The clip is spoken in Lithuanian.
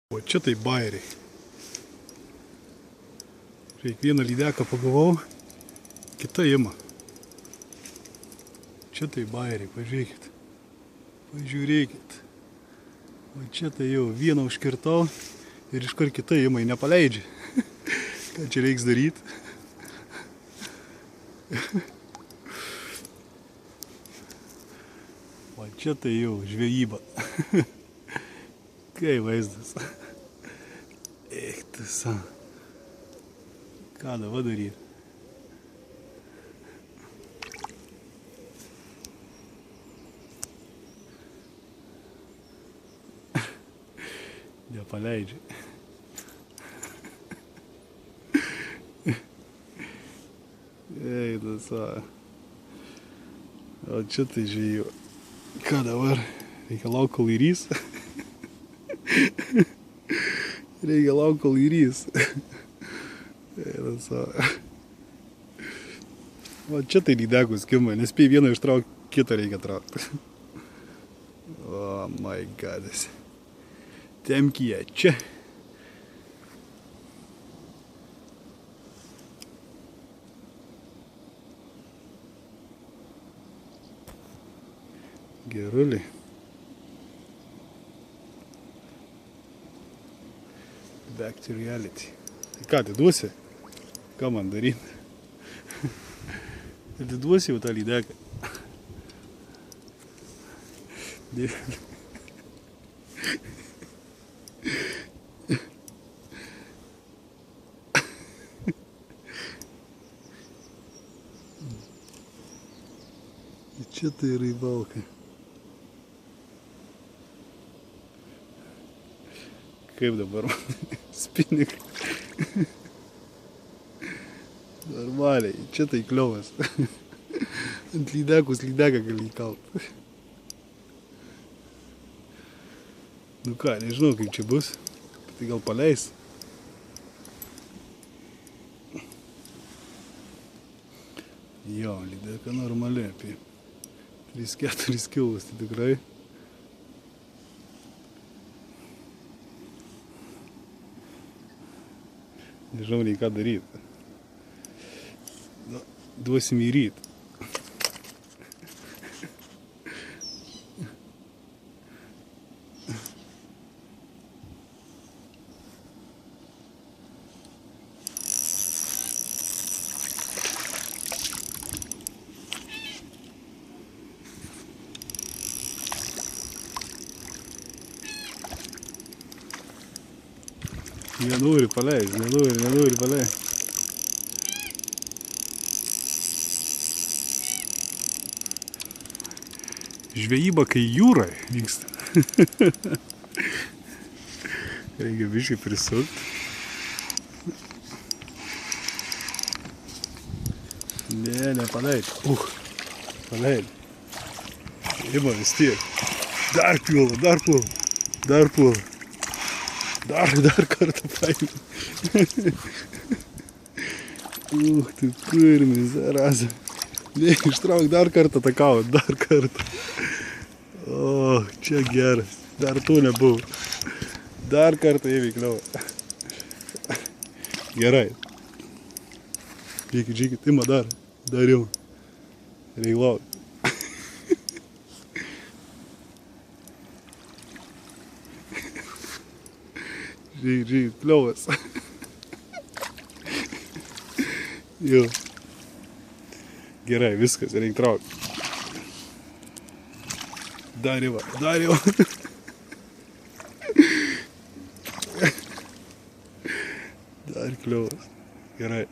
O čia tai bairiai. Reik vieną lydeką pagavau, kita ima. Čia tai bairiai, pažiūrėkit. Pažiūrėkit. O čia tai jau vieną užkirtau ir iškart kita ima, nepaleidžia. Ką čia reiks daryti? O čia tai jau žvejyba. Kai vaizdas. Eik tu san. Ką dabar daryti? Nepaleidžia. Ei tu san. O čia tai žvejyba. Ką dabar? Reikia lauk, kol įrys. Reikia lauk, kol įrys. O čia tai lydekus skimba, nespėj vieną ištraukti, kitą reikia traukti. Oh my godas. Temkyje čia. Geruliai. Back to reality. Ką, atiduosi? Ką man daryti? Atiduosi jau tą lydeką. Čia tai raibalka. Kaip dabar man spinik. Normaliai, čia tai kliovas. Ant lydekus lydeką gali įkalt. Nu ką, nežinau kaip čia bus. Tai gal paleis. Jo, lydeka normaliai apie 3-4 kilus, tai tikrai. Nežinau, nei ką daryti. Nu, duosim į ryt. Nenori paleist, nenori paleist. Žvejyba, kai jūrai vyksta. Reikia biškai prisukti. Ne, nepaleid. Paleid. Ima vis tiek. Dar pila. Dar kartą paėmė. Tu kurmis, zarazą. Ne, ištrauk dar kartą tą kavą, dar kartą. O, čia geras. Dar to nebuvo. Dar kartą įveikliau. Gerai. Žiūrėkit, ima dar. Dar jau. Reik lauk. Žiūrėk, kliovas. Jau. Gerai, viskas, reik traukti. Dar jau. Dar kliovas. Gerai.